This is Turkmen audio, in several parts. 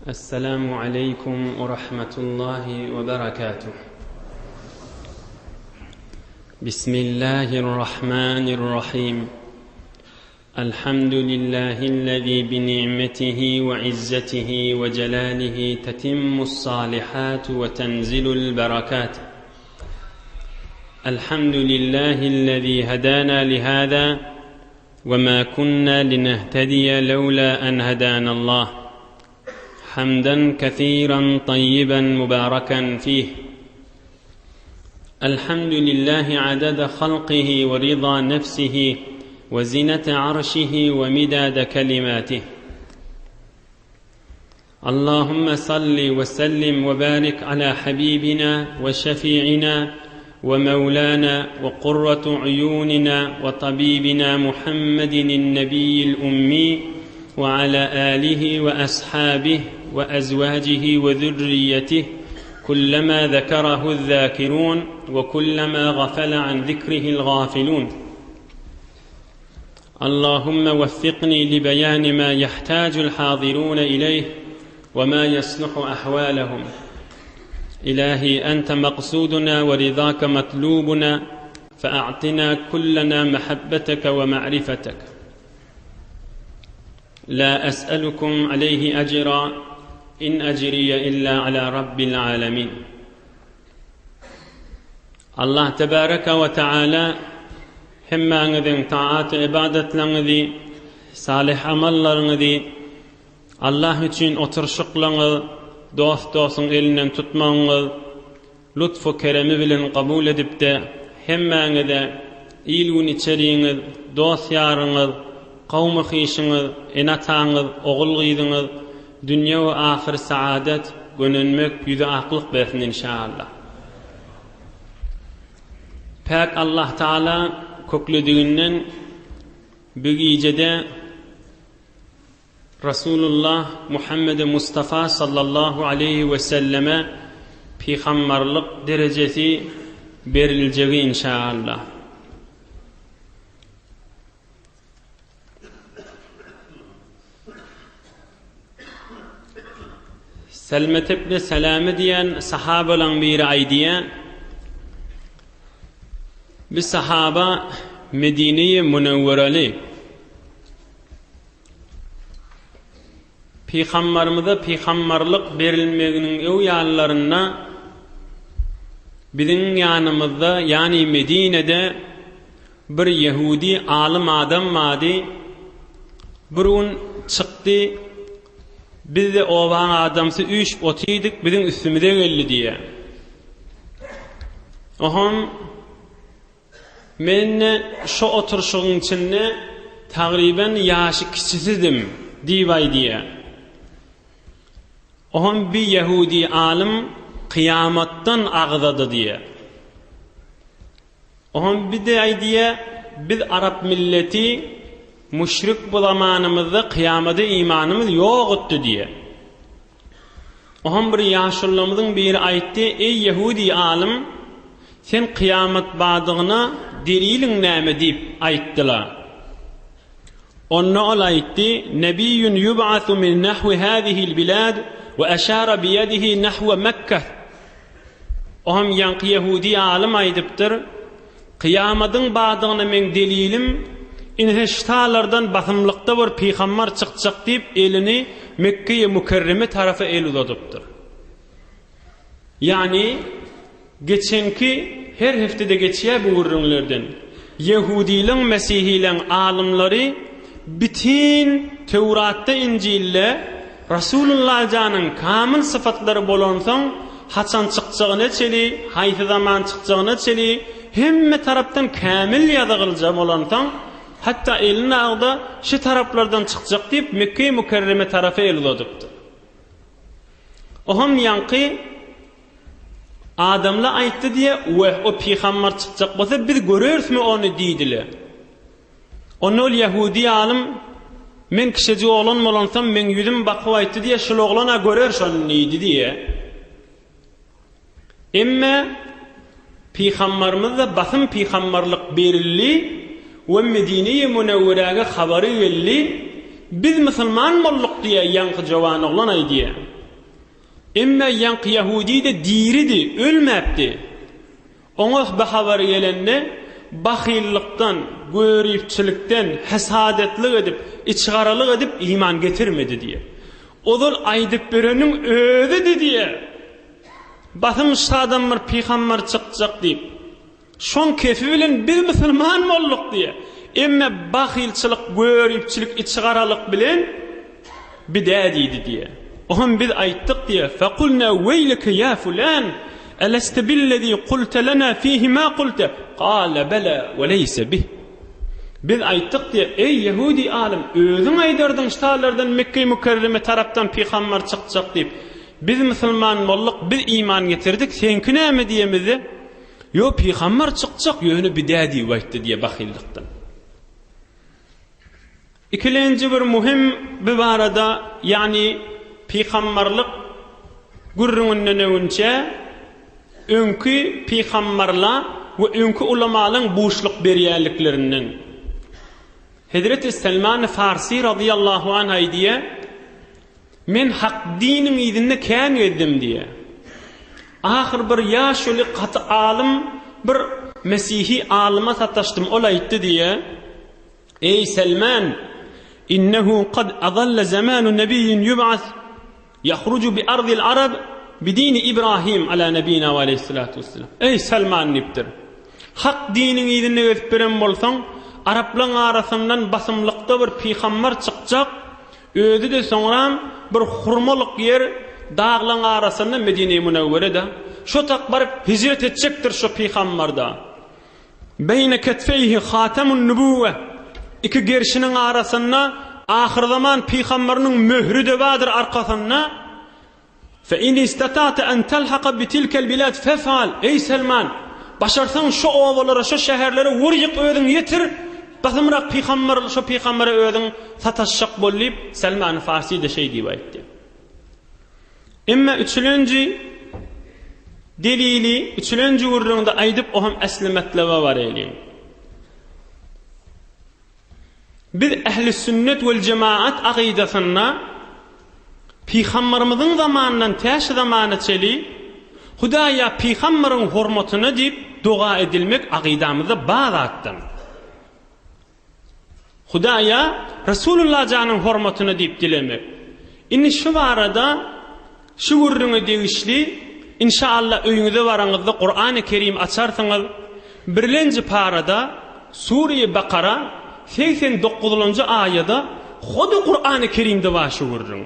السلام عليكم ورحمة الله وبركاته. بسم الله الرحمن الرحيم. الحمد لله الذي بنعمته وعزته وجلاله تتم الصالحات وتنزل البركات. الحمد لله الذي هدانا لهذا وما كنا لنهتدي لولا أن هدانا الله، حمدا كثيرا طيبا مباركا فيه. الحمد لله عدد خلقه ورضا نفسه وزنة عرشه ومداد كلماته. اللهم صل وسلم وبارك على حبيبنا وشفيعنا ومولانا وقرة عيوننا وطبيبنا محمد النبي الأمي، وعلى آله وأصحابه وأزواجه وذريته كلما ذكره الذاكرون وكلما غفل عن ذكره الغافلون. اللهم وفقني لبيان ما يحتاج الحاضرون إليه وما يصلح أحوالهم. إلهي أنت مقصودنا ورضاك مطلوبنا، فأعطنا كلنا محبتك ومعرفتك. لا أسألكم عليه أجرا، إن أجري إلا على رب العالمين. الله تبارك وتعالى همma أنذن طاعات عبادت لنذي صالح عمل لنذي الله için oturuşuqlanı dost elinden tutmanı lütfu keremi bilen kabul edip de hemmenize iyiliğin içeriğiniz, dost yarınız, kavmi hişiniz, enatağınız, oğul gıydınız, dünya ve ahir saadet gönülmek yüzü aklık versin inşallah. Pek Allah Teala köklediğinden bu gecede Resulullah Muhammed Mustafa sallallahu aleyhi ve selleme peygamberlik derecesi verileceği inşallah. Selmet ibn Selame diyen sahabalan biri aydiye, bir sahaba Medine-i Münevvereli Peygamberimize peygamberlik verilmeginin evyallarına bizim yanımızda yani Medine'de bir Yahudi alim adam vardı. Burun çıktı. Biz de ovan adamsı üç otuydik, bizim üstümüze geldi diye. Ohum men şu oturuşun içinde takriben yaşı kiçisizdim divay diye. Ohum bir Yahudi alim kıyamattan ağzadı diye. Ohum bir de diye biz Arap milleti müşrik bu zamanımızda kıyamada imanımız yoktu diye. Ohum bir yaşlılarımızın biri aytti, ey Yahudi alim, sen kıyamet bağdığına delilin näme deyip ayttılar. Onu olaytti, Nebiyyun yub'athu min nahwi hâzihil bilad ve eşâre biyedihi nahve Mekke. Ohum yankı Yahudi alim aydıptır, kıyametın bağdığına men delilim, İnheştalardan basımlıkta bir peygamber çıkacak deyip elini Mekke-i Mükerreme tarafı el uzatıptır. Yani geçenki her haftede geçiyor bu ürünlerden Yahudilerin, Mesihilerin alimleri bütün Tevrat'ta, İncil'le Resulullah canın kamil sıfatları bolansan haçan çıkacağına çeli, hayfi zaman çıkacağına çeli, hemme taraftan kamil yazılacak olansan hatta elini ağda şu taraflardan çıkacak deyip Mekke-i Mükerreme tarafı el uzatıptı. Ohum yankı adamla ayttı diye o peygamber çıkacak olsa biz görürüz mü onu deydiler. Onu ol Yahudi alim men kişici oğlan mı olansam men yüzüm bakıp ayttı diye şu oğlana görür şunu neydi diye. Emme peygamberimize basın peygamberlik berilli ve Medine-i Münevvere'ye haberi geldi. Biz Müslüman molluk diye yankı cavan oğlan ay diye. Emme yank Yahudi de diridi, ölmepti. Ona bir haber gelende bakillikten, görüpçülükten, hesadetlik edip, içgaralık edip iman getirmedi diye. Odul aydıp berenin ödedi diye. Batın adamlar peygamber çıkacak deyip. Şon kefi bilen bir Müslüman molluk diye. Emme bakilçilik, görüpçülük, içgaralık bilen bidadiydi diye. Ohun biz ayttık diye. Fekulna veylike ya fulan. Eleste billezî kulte lena fihi ma kulte. Kâle bela ve leyse bih. Biz ayttık diye. Ey Yahudi alim, özün aydırdın ştalardan Mekke-i Mükerreme taraftan peygamber çıkacak deyip. Biz Müslüman molluk, biz iman getirdik. Senki näme diyemizi? Yo peygamber çıkacak, yönü bidadi vaytdı diye bakillikten. İkilenci bir muhim bir arada, yani peygamberlik gurrunun önce önkü peygamberla ve önkü ulemalın boşluk beriyerliklerinden. Hazreti Selman Farsi radıyallahu anh diye men hak dinin idinde kân eddim diye. Ahir bir yaşlı katı alim bir Mesihi alime sataştım olaydı diye. Ey Selman, innehu kad adalla zamanu nebiyyin yub'as yahrucu bi ardil arab bidini İbrahim ala nebina ve aleyhissalatu vesselam. Ey Selman niptir. Hak dinin idinde götüren bolsan Arapların arasından basımlıkta bir peygamber çıkacak. Ödü de sonra bir hurmalık yer dağların arasında Medine-i Münevvere'de. Şu takbarıp hicret edecektir şu peygamberda. Beyne ketfeyhi hatemun nübüvve. İki gerşinin arasında ahir zaman peygamberinin mührü de vardır arkasında. Fe in istata'te en telhaka bitilkel bilad fefal. Ey Selman, başarsan şu ovalara, şu şehirlere vuruyup ödün yetir. Basımrak peygamber, şu peygambere ödün sataşacak bolluyup Selman Farsi de şey diye etti. Ama üçüncü delili, üçüncü vurduğunda aydıp oham eslimetleve var eyleyin. Biz ehli sünnet vel cemaat akidasına peygamberimizin zamanından taş zamanı çeli Hudaya peygamberin hurmatını deyip dua edilmek akidamızda bağlattım. Hudaya Resulullah canın hurmatını deyip dilemek. İnni şu arada şu vurduğunu değişli inşallah öyünüze varanızda Kur'an-ı Kerim açarsanız birlenci parada Suriye Bakara 89. ayada Hudu Kur'an-ı Kerim'de var şu vurduğunu.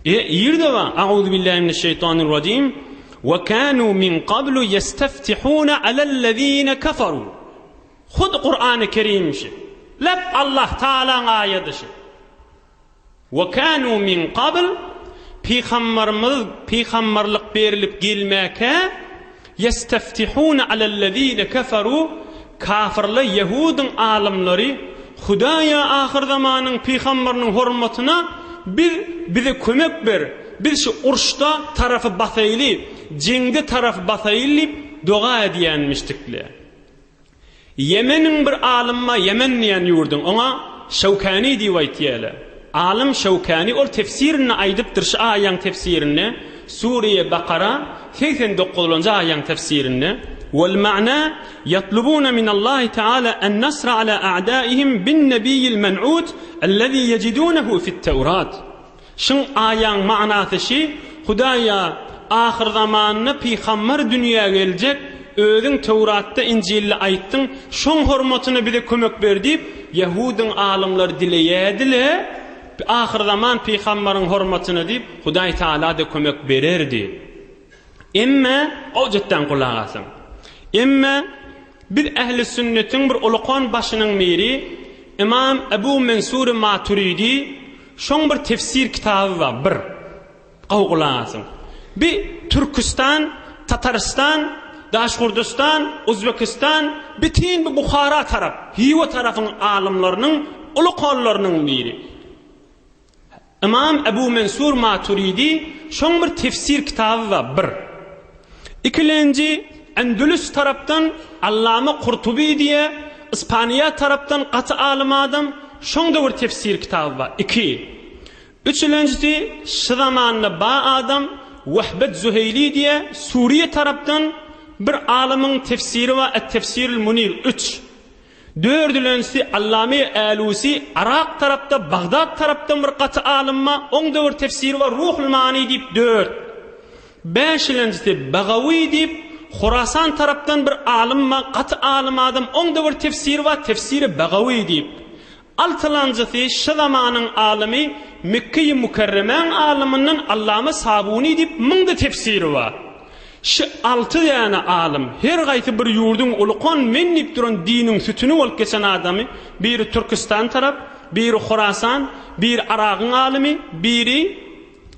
İyirde var. Euzubillahimineşşeytanirracim. Ve kânû min qablu yesteftihûne alellezîne keferû. Hud Kur'an-ı Kerim'şi. Lep Allah Teala'nın ayetişi. Ve kânû min qabl peygamberlik berilip gelmeke yesteftihûne alellezîne keferû. Kafirli Yahudun alimleri Hudaya ahir zamanın peygamberinin hurmatına bize kömek ver. Biz şu urşta tarafı basaylı, cengde tarafı basaylı dua ediyenmiştikler. Yemen'in bir alimma Yemen diyen yurdun ona Şevkani divaytiyeler. Alim Şevkani ol tefsirini aydıptır şu ayan tefsirini Suriye Bakara 89. ayan tefsirini. والمعنى يطلبون من الله تعالى النصر على أعدائهم بالنبي المنعوت الذي يجدونه في التوراة. شن آيان معناته شي Hudaya ahir zamanını peygamber dünyaya gelecek özün Tevrat'ta İncil'le ayttın şon hurmatını bize kömek verdi Yahudun alimler dileyediler ahir zaman peygamberin hurmatını deyip Huday Teala da kömek verirdi. Emme o cidden kulak asın. Emme bir ehli sünnetin bir ulukon başının miri İmam Ebu Mansur Maturidi şon bir tefsir kitabı var bir qavqulasın. Bir Türkistan, Tataristan, Daşkurdistan, Uzbekistan, bütün bir Bukhara taraf, Hiva tarafın alimlerinin ulukollarının biri. İmam Ebu Mansur Maturidi şon bir tefsir kitabı var bir. İkilenci Endülüs taraftan Allame Kurtubi diye İspanya taraftan katı alim adam şon da bir tefsir kitabı var. İki. Üçüncüsü şu zamanında ba adam Vahbet Zuheyli diye Suriye taraftan bir alimin tefsiri var, Et-Tefsirul Munir 3. Dördülönsi Allame Alusi Irak tarafta, Bagdad taraftan bir katı alim var. Onda bir tefsiri var, Ruhul Mani deyip 4. Beşincisi Bagavi deyip Khurasan taraftan bir alim var, katı alim adam. Onda bir tefsiri var, Tefsiri Bagavi deyip. Altılancısı şu zamanın alimi Mekke-i Mukarremen aliminin Allame Sabuni deyip mında tefsiri var. Şu 6 tane alim her gaysi bir yurdun ulukon mennip duran dinin sütünü olup geçen adamı, biri Türkistan taraf, biri Khurasan, biri Irak'ın alimi, biri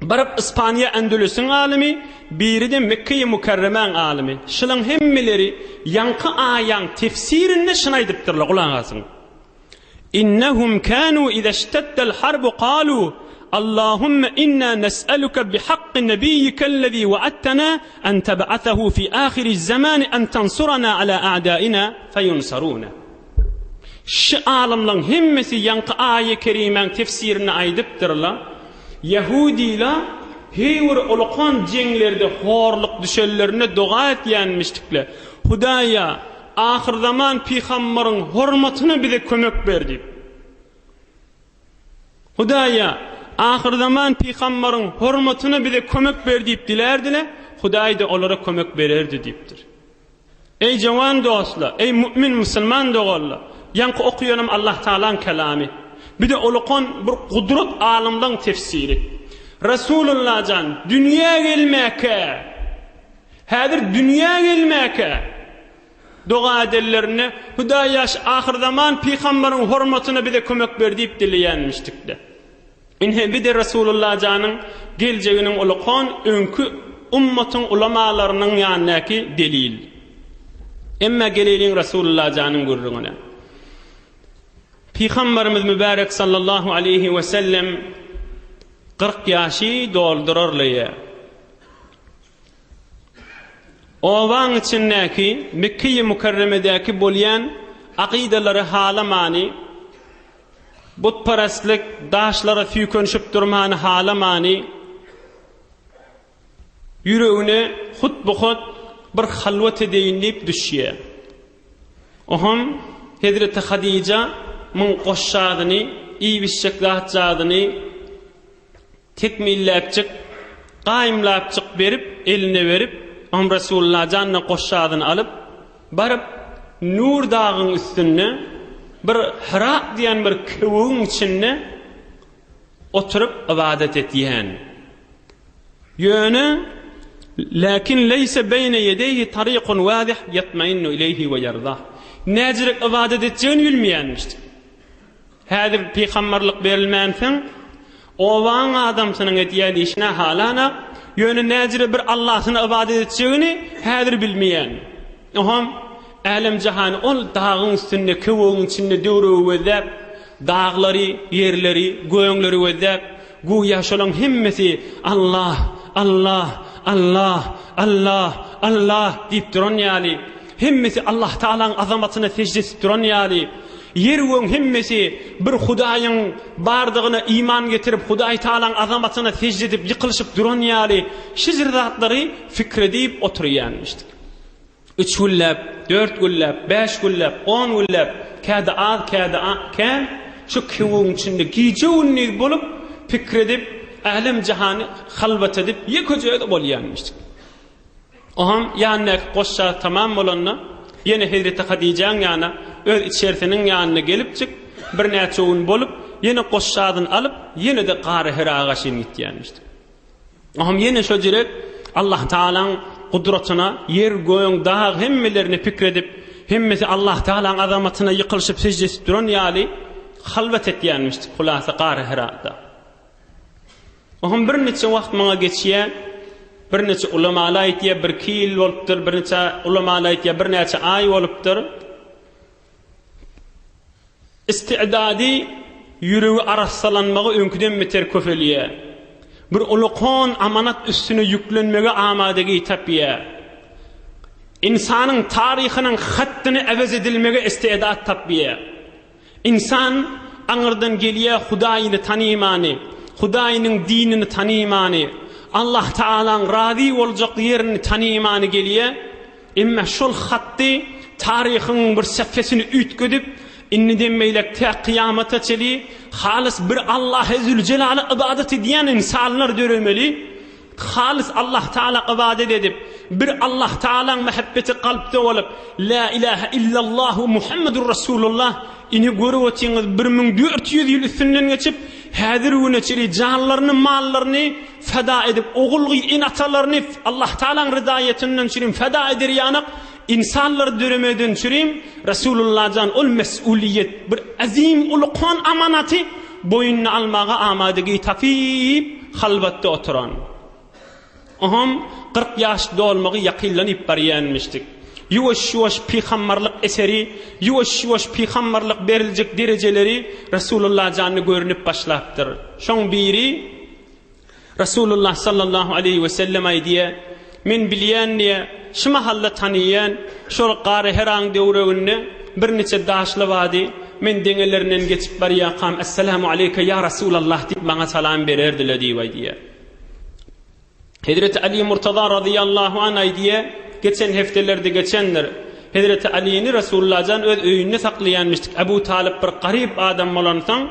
barıp İspanya Endülüs'ün alimi, biri de Mekke-i Mukarremen alimi. Şunun hemmeleri yankı ayan tefsirinde şuna ediptirler kulağasın. İnnehum kanu iza işteddel harbu qalu اللهم إنا نسألك بحق نبيك الذي وعدتنا أن تبعثه في آخر الزمان أن تنصرنا على أعدائنا فينصرون. Şu alimlerin hemmesi yankı ayet-i kerimen tefsirine aydıptırlar. Yahudiler heyvur olukan cenglerde horluk düşellerine dua etyenmiştikler. Hudaya ahir zaman peygamberin hürmetine bize kömek verdi. Hudaya ahir zaman peygamberin hürmetine bize kömek ver deyip dilerdiler. Huday da onlara kömek verirdi deyiptir. Ey cavan dostlar, ey mümin Müslüman doğallar, yankı okuyanım Allah Teala'nın kelamı. Bir de olukon bir kudret alimden tefsiri. Resulullah can dünya gelmeke, hadir dünya gelmeke dua edenlerine Huday yaş ahir zaman peygamberin hürmetine bize kömek ver deyip dileyenmiştikler. İnhe bir de Resulullah canın geleceğinin ulukon önkü ummatın ulamalarının yanındaki delil. Emme geleyin Resulullah canın gurruna. Peygamberimiz mübarek sallallahu aleyhi ve sellem 40 yaşı doldururlar. Ovan içindeki Mekke-i Mukarreme'deki bolyan akideleri halamani, butparastlik daşlara füykönüşüp durmanı halamani, yüreğine hut buhut bir halvet edeyin deyip düşüyor. Ohum Hazreti Hadice mun qoşşadını, iyi bir şeklatçadını tekmillapçık, qaimlapçık berip, eline verip, Resulullah canına qoşşadını alıp, barıp Nur dağın üstüne bir Hira diyen bir kıvığın içinde oturup ibadet etiyen. Yönü lakin leyse beyne yedeyhi tariqun vazih yatmainnu ileyhi ve yardah. Necirek ibadet edeceğini bilmeyenmişti. Hadir peygamberlik verilmeyen ovan adamsının etiyen işine halana yönü necire bir Allah'ını ibadet edeceğini hadir bilmeyen. Ohum alem cihan ol dağın üstünde kıvığın içinde duru vezep dağları, yerleri, göğleri vezep güya şolun hemmesi Allah, Allah, Allah, Allah, Allah deyip duran yani. Hemmesi Allah Teala'nın azamatına secde edip duran yani. Yerwön hemmesi bir Hudayın bardığına iman getirip Huday Teala'nın azamatına secde edip yıkılışıp duran yani. Şizirdatları fikredip oturuyanmıştık. 3 güllep, 4 güllep, 5 güllep, 10 güllep, kâda az, şu kıvığın içinde giyeceğini bulup fikredip alem cihanı halvet edip yıkıcıya da bolyanmıştık. Oham yanına qoşşa tamam olanla yine Hazreti Hadice'nin yanına öz içerisinin yanına gelip çık bir neçoğun bolup yine qoşşadın alıp yine de Qari Hira'ga şin gittiyanmıştık. Oham yine şu direk Allah Teala'nın kudretine yer göğün dağ hemmelerini fikredip hemmesi Allah Teala'nın azamatına yıkılışıp secdesi duran yani halvet ettiyanmıştık hulasa Qari Hira'da. Oham bir neçe vaqt bana geçiyen bir neçe ulamalar aytiya bir kil oluptur, bir neçe ulamalar aytiya bir neçe ay oluptur. İsti'dadi yürüğü arassalanmağı önküden meter köfeliye. Bir ulukon amanat üstüne yüklenmege amadegi tapiye. İnsanın tarihinin hattını evaz edilmege isti'dat tapiye. İnsan anırdan geliye Hudayını tanıymanı, Hudayının dinini tanıymanı, Allah Ta'alan razi olacak yerini tanıymany gelýär. Emma şol hatty tarihin bir sefesini ütgedip inni demeylek te kıyamata çeli halis bir Allah Zülcelal'a ibadet ediyen insanlar döremeli. Halis Allah Teala ibadet edip bir Allah Teala'nın muhabbeti kalpte olup la ilahe illallah Muhammedur Resulullah ini görüwetiniz 1400 yıl üstünden geçip häzir güne çeli canlarını mallarını feda edip oğulgy inatalarını Allah Teala'nın rızayetinden çelim feda eder yanık insanlar döremeden çelim Resulullah'dan ol mesuliyet bir azim ulqan amanatı boyunna almağa amadigi tafip halbatta oturan. Aham 40 yaş dolmağı yakillanıp baryanmıştık. Yuvaş peygamberlik eseri, yuvaş peygamberlik berilecek dereceleri Resulullah canını görünüp başlaptır. Şon biri Resulullah sallallahu aleyhi ve sellem aydiye men bilyen diye şu mahalla tanıyan şol qari herang döwreginde bir neçe daşlı vadi men deňelerinden geçip barya qam assalamu aleyke ya Resulullah dip bana salam bererdiler diye. Hazreti Ali Murtaza radıyallahu anh aydiye geçen heftelerde geçenler Hazreti Ali'ni Resulullah'dan öz öýünde saklayanmıştık. Ebu Talib bir garip adam bolansan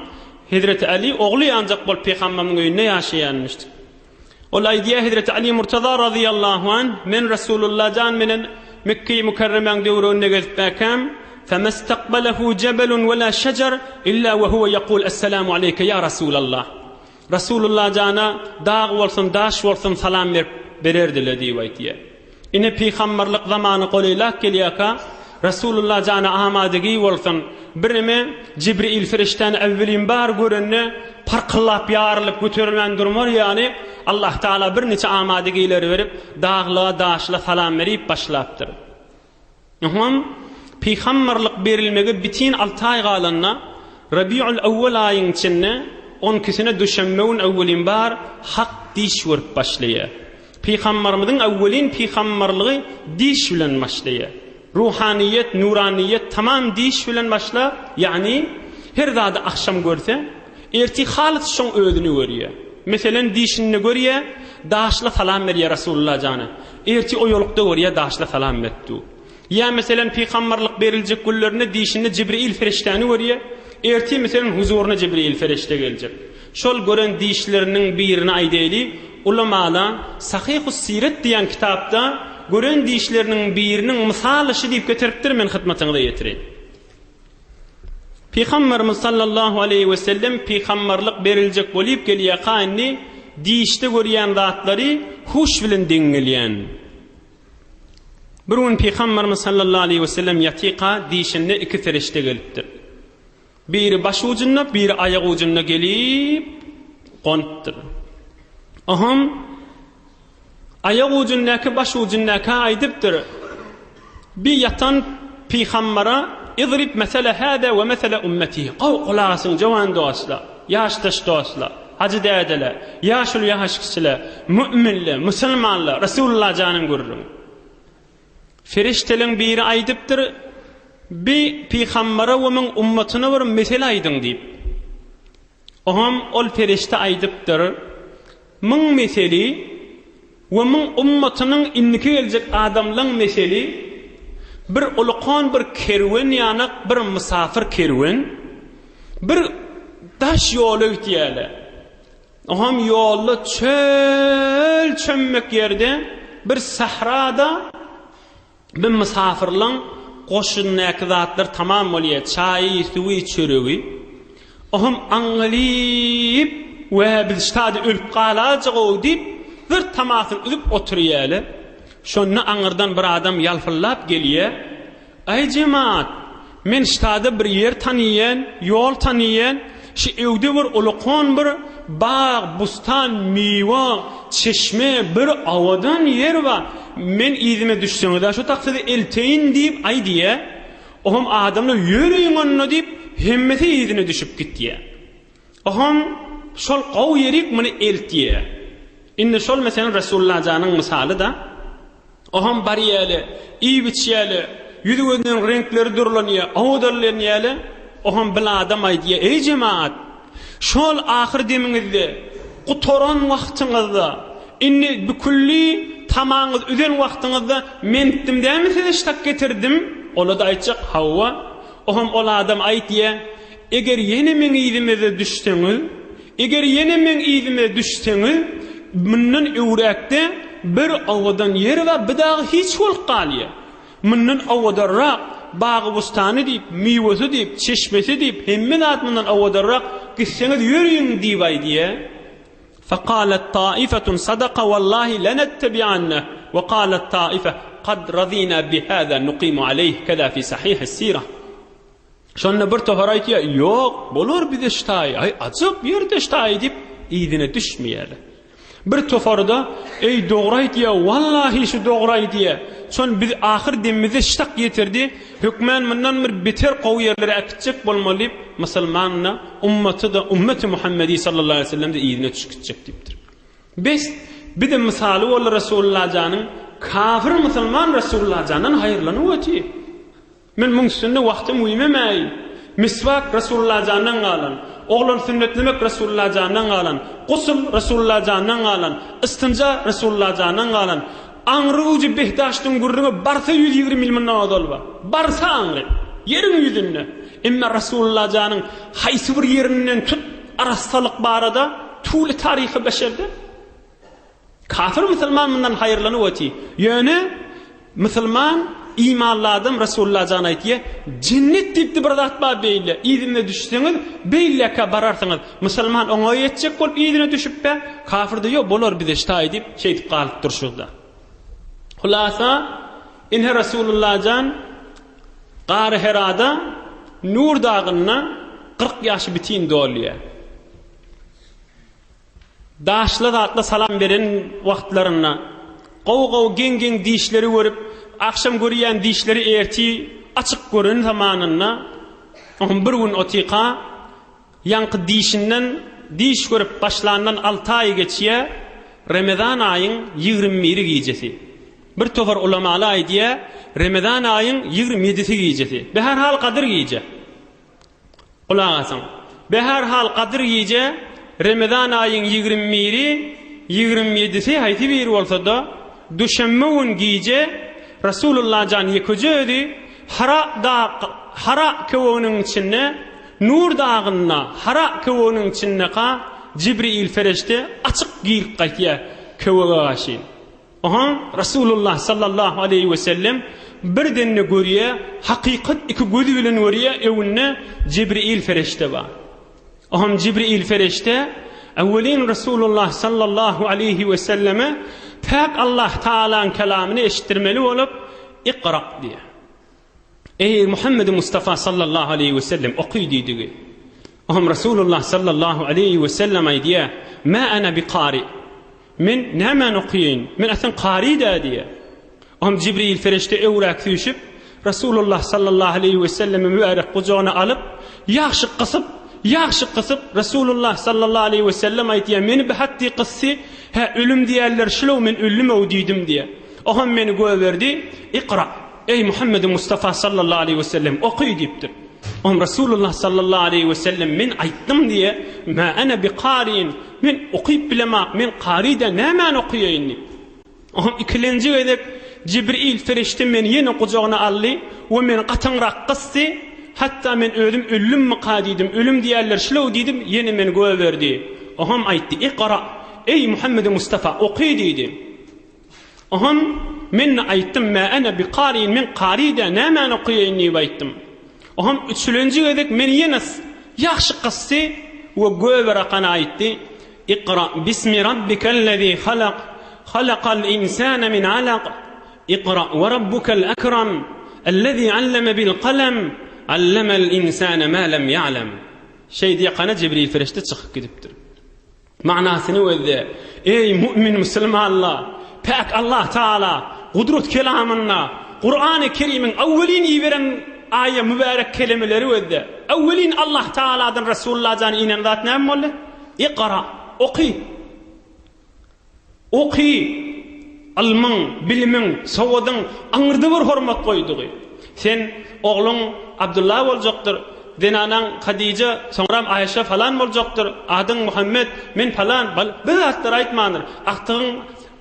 Hazreti Ali oğlu ancak bol peygamberimiň öýünde ýaşaýanmışdyk. Ol aydiye Hazreti Ali Murtaza radıyallahu anh men Resulullah'dan menen Mekke-i Mükerremeň döwründe gezipkäm femestaqbalahu jebelun ve la şecer illa ve huve yaqul esselamu aleyke ya Resulallah. Resulullah cana dağ bolsun daş bolsun salam bererdiler diýip. Ine peygamberlik zamanı goýlak gelýärka Resulullah cana amadigi bolsun birime Cibril feriştany evvelin bar görenne parqylap ýarylyp götürülen durmar ýani Allah Taala bir neçe amadigileri berip dağla daşla salam berip başlapdyr. Nuhum peygamberlik berilmegi bitin 6 ay galanna Rabiul Awwal aýynyň içinde 12-sine düşenmeğin evvelin bar hak diş verip başlaya. Peygamberimizdin evvelin peygamberliği diş bilen başlaya. Ruhaniyet, nuraniyet tamam diş bilen başla. Yani her zada akşam görse erti halis şoň ödünü görýär. Meselen dişini görýär, daşla salam berýär Resulullah jany. Erti o ýolukda görýär, daşla salam berdi. Ya meselen peygamberlik beriljek günlerinde dişinde Cibril feriştany görýär. Erti meselen huzuruna Cibril ferişte gelecek. Şol gören dişlerinin birini aýdaýly, ulamalar Sahih-us Siret diýen kitapda gören dişlerinin birinin misaly şi diýip getiripdir, men hyzmatyňyza ýetirin. Peygamberimiz sallallahu aleyhi ve sellem peygamberlik beriljek bolup gelýär qaýny dişde görýän zatlary huş bilen deňelýän. Bir gün Peygamberimiz sallallahu aleyhi ve sellem ýatyqa dişinde 2 ferişte gelipdir. Biri baş ucuna, biri ayak ucuna gelip qontdur. Aham ayak ucundaki baş ucundaki aydıptır. Bir yatan peygambera idrib mesele hada ve mesele ummeti. Qawqlasın jawan dostlar, yaştaş dostlar, hacı dädeler, yaşul yaş kişiler, müminler, musulmanlar, Resulullah canın görürüm. Feriştelerin biri aydıptır. Bir peygambere we men ummatyna bir mesele aýdyn diýip. Oham ol ferişte aýdypdyr. Men meseli we men ummatynyň inniki geljek adamlaryň meseli bir ulqan bir kerwen ýany bir musafir kerwen bir daş ýoly ötýärler. Oham ýolda çöl çömmek ýerde bir sahrada bir musafirlaryň qoşunnaky zatlar tamam bolýar, çaý, suwy, çöregi. Oham aňlyp we biz şady ölüp galajak diýip bir tamasyny üzüp oturýarlar. Şonu aňyrdan bir adam ýalfyllap gelýär. Ay jemaat, men şady bir ýer tanýan, ýol tanýan, şu ewde bir ulqan bir bağ, bustan, miwa, çeşme bir awadan yer bar. Men izime düşsöňde şu taksida elteyin diýip aýdýa. Oham adamlar ýöreýin onno diýip hemmeti izine düşüp gitdiýär. Oham şol gaw ýerik meni eltýär. Indi şol meselen Resulullah janyň misaly da. Oham barýaly, iý biçýäli, ýüzüňiň renkleri durlanýar, awdarlanýar. Oham bil adam aýdýar: "Ey jemaat, şol ahir demiňizde, gutoran wagtyňyzda inni bükülli tamamınız üzen wagtyňyzda men gitdim dämi size ştak getirdim. Ola da aýtjak Hawwa. Oham ol adam aýtýa, eger ýene men ýygyme düşseňiz, eger ýene men ýygyme düşseňiz, mundan öwrekde bir awadan yer we bidagy hiç bolup galýa. Mundan awadarrak bagy bustany diýip, miwesi diýip, çeşmesi diýip, hemme zatmyndan awadarrak gitseňiz ýöreýin diýip aýdýa. فقالت طائفة صدق والله لنتبعنه وقالت طائفة قد رضينا بهذا نقيم عليه كذا في صحيح السيرة. Şonda bir tohar aýtýa, "Ýok, bolar bize ştaý, ay ajyp ýerde ştaý" diýip ýygyna düşmeýärler. Bir tofarda, "Ey dogry aýtýa, wallahi şu dogry aýtýa." Şon biz ahir demize ştak getirdi. Hükmen mundan bir beter gowy ýerlere akitjek bolmaly, musulmanna ummati da ummati Muhammedi sallallahu aleyhi ve sellem de ýygyna düşkitjek diýipdir. Bir de misaly bolar Rasulullah janyň kafir musulman Rasulullah janyň haýyrlanyp ötýär. Men mung sünne wagtym uýmamay. Miswak Rasulullah janyň galan, oglan sünnetlemek Rasulullah janyň galan, gusul Rasulullah janyň galan, istinja Rasulullah janyň galan. Aňryjy behdaşdyň gurruna barsa 120 milyon adal bar. Barsa aňry, ýeriň ýüzünde. Emma Rasulullah janyň haýsy bir ýerinden tut arasalyk barada tuly taryhy beşerde kafir musulman mundan haýyrlanyp ötýär. Ýöne musulman imanladım Rasulullah can aýtýar, cennet diýip bir zat bar beýle. Ýygyna düşseňiz beýleka bararsyňyz. Musulman oňa ýetjek bolup ýygyna düşüpbe, kafirde ýok bolar bize ştaý diýip şeýtip galyp durşugda. Hulasa inhe Rasulullah can Gary Herada Nur dagyna 40 ýaşy bitin dolýar. Daşly zatla salam beren wagtlaryna gow gen diýişleri görüp akşam görýän diýişleri erti açyk görün zamanyna bir gün otiqa ýanky diýişinden diýiş görüp başlandan 6 aý geçýär. Ramazan aýyň 21 gecesi. Bir tofar ulamalar aýdýar, Ramazan aýyň 27 gecesi. Behar hal Kadir gece. Kulak asaň. Behar hal Kadir gece Ramazan aýyň 21-i 27-si haýsy bir bolsa-da düşenme gün gece Rasulullah can ýeköjedi hara kewonyň içinde nur dagyna hara kewonyň içinde Jibril ferişte açyk giýip gaýtýar kewoga gaşy. Aha Rasulullah sallallahu aleyhi ve sellem birdenni görýär, hakykat iki gözü bilen görýär, ewünde Jibril ferişte bar. Aha Jibril ferişte awwelin Rasulullah sallallahu aleyhi ve selleme Pak Allah Taala'nın kelamını eşittirmeli olup ikra diye. Ey Muhammed Mustafa sallallahu aleyhi ve sellem okuy dedi. Aham Rasulullah sallallahu aleyhi ve sellem aydiye ma ana biqari. Men nämen okuyin? Men asan qari da diye. Aham Jibril ferişte ewrak düşüp Rasulullah sallallahu aleyhi ve sellem mübarek kucağına alıp yaxşı qısıp Rasulullah sallallahu aleyhi ve sellem aydiye meni bihatti qıssi ha ölüm diýerler şulo men ölüm öwdidim diye. Aham meni göwerdi. Iqra. Ey Muhammed Mustafa sallallahu aleyhi ve sellem okuy diýipdir. Aham Rasulullah sallallahu aleyhi ve sellem men aýtdym diye ma ana biqarin. Men okuýup bilemak, men qarida nämen okuýaýyn. Aham ikilenji edip Jibril ferişte meni ýene kucağına aldy we men gatanrak qysdy. Hatta men özüm ölüm mi qadidim, ölüm diýerler şulo diýdim, ýene men göwerdi. Aham aýtdy, iqra. Ey Muhammed Mustafa okuy dedi. Aham men aýtdym ma ana biqarin men qarida nämen okuýaýyn diýip aýtdym. Aham üçlenji edip men ýene yaxşı qysdy we göweraqana aýtdy. Iqra bismi rabbikallezî halaq halaqal insana min alaq. Iqra ve rabbukal akram ellezî allama bil qalam allamal insana ma lam ya'lam. Şey diye kana Jibril ferişte çıkıp gidipdir. Manasyny öýde. Ey mümin musulmanlar, pak Allah Taala gudret kelamyna, Qur'an-ı Kerim'in awwelin ýiberen aýa mübarek kelimeleri öýde. Awwelin Allah Taala'dan Rasulullah'dan inen zat näme boldy? Iqra, okuy. Okuy. Almyň, bilimiň, sawadyň aňyrda bir hormat goýdygy. Sen oglun Abdullah boljakdyr. Denanan Hadice, soňram Ayşe falan boljakdyr. Adyň Muhammed, men falan. Bir zatlar aýtmandyr. Aktyň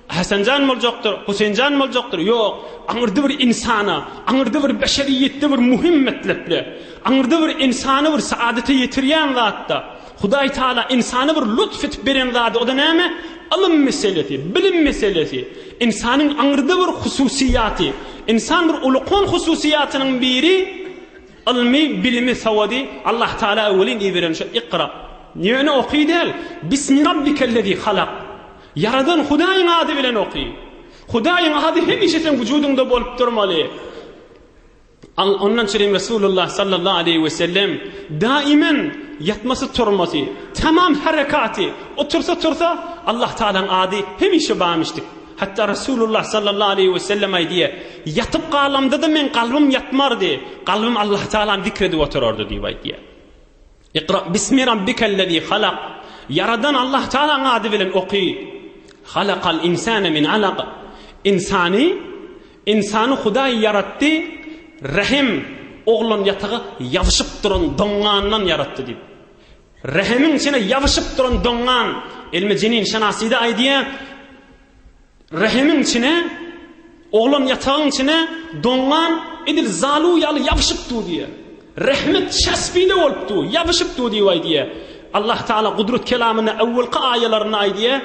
Hasanjan boljakdyr, Husaynjan boljakdyr. Ýok, aňyrdy bir insana, aňyrdy bir beşeriýetde bir muhim metlepli. Aňyrdy bir insany bir saadete ýetirýän zatda. Hudaý Taala insany bir lütf etip beren zat. O da näme? Alym meselesi, bilim meselesi. İnsanyň aňyrdy bir hususiýaty, insan bir ulukon hususiýatynyň biri ilmi bilimi sawadi. Allah Taala awlin iberen şu Iqra. Niýe okuýdal? Bismi rabbikellezî halaq. Yaradan Hudaýyň ady bilen okuy. Hudaýyň ady hemişe sen vüjudunda bolup durmaly. Ondan çyrym Resulullah sallallahu aleyhi ve sellem daimen yatması turması, tamam harekati, otursa Allah Taala'nın ady hemişe bamışdyk. Hatta Resulullah sallallahu aleyhi ve sellem aydiye yatıp qalamda da men qalbim yatmardy. Qalbim Allah Taala'ny zikredip oturardy diýip aydiye. Iqra bismi rabbikellezî halaq. Yaradan Allah Taala'nın ady bilen okuy. Halaqal insana min alaq. İnsanı Hudaý yaratdy. Rahim oğlun yatağı yavışıp duran dongandan yarattı deyip. Rahimin içine yavışıp duran dongan ilmi cinin şanasıydı aydiye. Rahimin içine oğlun yatağın içine dongan edil zalu yalı yavışıp du diye. Rahmet şasbide olup du, yavışıp du diye aydiye. Allah Teala kudret kelamını evvelki ayyalarına aydiye.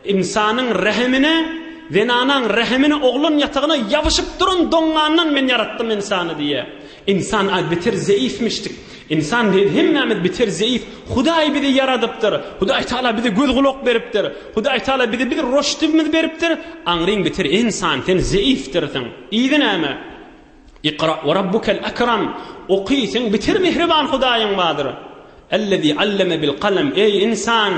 İnsanın rahimine Zenanan rahimini oğlun yatağına yavışıp durun dongandan men yarattım insanı diye. İnsan bitir zayıfmıştık. İnsan hemmemet bitir zayıf. Hudaý bizi yaradıptır. Hudaý Taala bizi göz kulak beripdir. Hudaý Taala bizi bir roştubimiz beripdir. Anrin bitir insan sen zayıftirsin. İyidin ama. Iqra ve rabbukel akram. Okuysun bitir mihriban Hudaýyň badyr. Ellezî alleme bil qalam. Ey insan,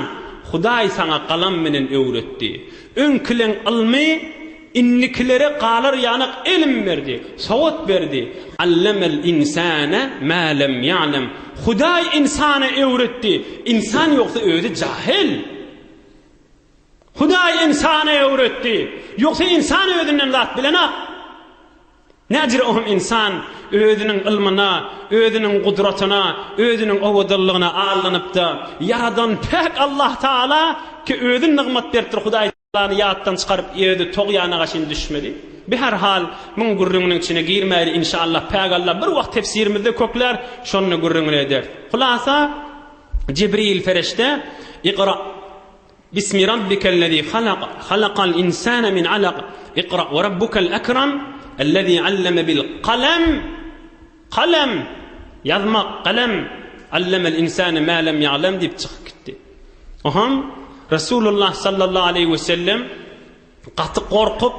Hudaý sana qalam menen öwretdi. Önkilen ilmi innikilere qalar yanık ilim verdi, sawat verdi. Allemel insana ma lem ya'lem. Hudaý insana öwretdi. İnsan yoksa öýde jahil. Hudaý insana öwretdi. Yoksa insan öýünden zat bilenak. Nädir ohum insan özünün ilmina, özünün gudratyna, özünün owadalygyna alanyp da yaradan pek Allah Taala ki özün nigmat berdir Hudaý Taala'ny ýatdan çykaryp ýerde togyana gaşyn düşmedi. Bir her hal mun gurrüňiniň içine girmäli inşallah pek Allah bir wagt tefsirimizde kökler şonu gurrüňine eder. Hulasa Cibril ferişte Iqra bismi rabbikellezî halaq halaqal insana min alaq Iqra ve rabbukel akram ellezî alleme bil qalam qalam yazmak qalam allemel insana ma lem ya'lem dip çıkıp gitti. Oham Resulullah sallallahu aleyhi ve sellem qatı korkup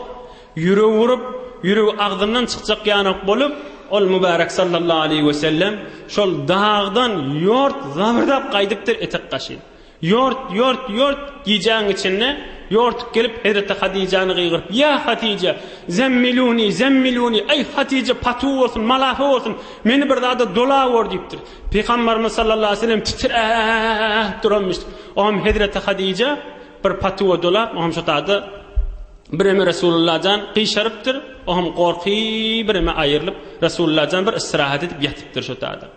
yürü ağzından çıkacak yanık bolup ol mübarek sallallahu aleyhi ve sellem şol dağdan yort zabırdap qaydypdyr etek qaşy. Yort giyeceğin içine yort gelip Hazreti Hatice'ni gıygırıp ya Hatice zemmiluni ey Hatice patu olsun malafı olsun meni bir daha da dola vur deyiptir. Peygamberimiz sallallahu aleyhi ve sellem titrep duranmıştır. Oham Hazreti Hatice bir patu dolap oham şotadı bireme Resulullah'dan qiyşarıptır. Oham korki bireme ayırılıp Resulullah'dan bir istirahat edip yatıptır şotadı.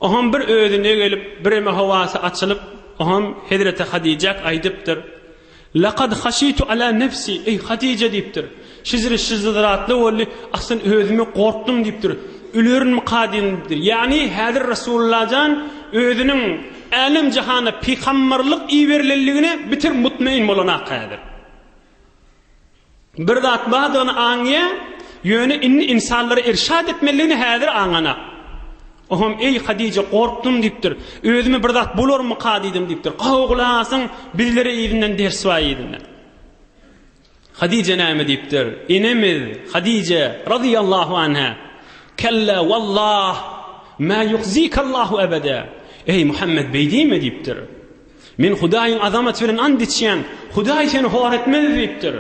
Oham bir öğüdüne gelip bireme havası açılıp oham Hazreti Hatice aydıptır. Laqad khashitu ala nafsi ey Hatice deyiptir. Şizratlı oldu aslan özüme korktum deyiptir. Ölürün muqadimdir. Yani hazır Resulullah'dan özünün alam cihana peygamberlik iberliligine bitir mutmain bolana qadir. Bir zat badını anıya yönü insanları irşad etmeliğini hazır anana. Ohum ey Hatice korktum deyiptir. Özüme bir zat bolor mu qadidim deyiptir. Qawgulasın bizlere izinden ders vayidinden. Hatice näme deyiptir? Enemiz Hatice radıyallahu anha. Kella wallah ma yukhzikallahu abada. Ey Muhammed beydime deyiptir. Men Hudaýyň azamat bilen and içýän, Hudaý seni hor etmez deyiptir.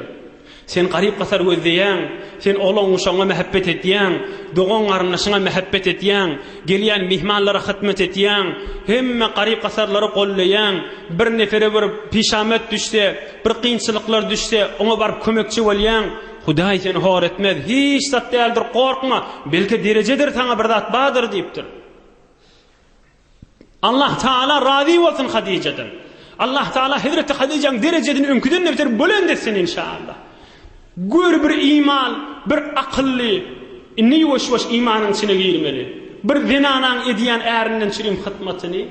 Sen garip qasar gözleýän, sen oğlan uşaňa mehabbet etýän, dogan garnaşyňa mehabbet etýän, gelýän mihmanlara hytmat etýän, hemme garip qasarlary gollaýan, bir nefere bir pişamet düşse, bir kynçylyklar düşse, oňa baryp kömekçi bolýan, Hudaý seni hor etmez, hiç zat däldir, korkma, belki derejedir taňa bir zat badyr diýipdir. Allah Teala razı olsun Hadice'den. Allah Teala Hazreti Hadice'nin derecesini önküden nefter bölend etsin inşallah. Gör bir iman, bir akıllı, inni yoş imanın içine girmeli. Bir zinanan ediyen erinden çirim hıtmatını.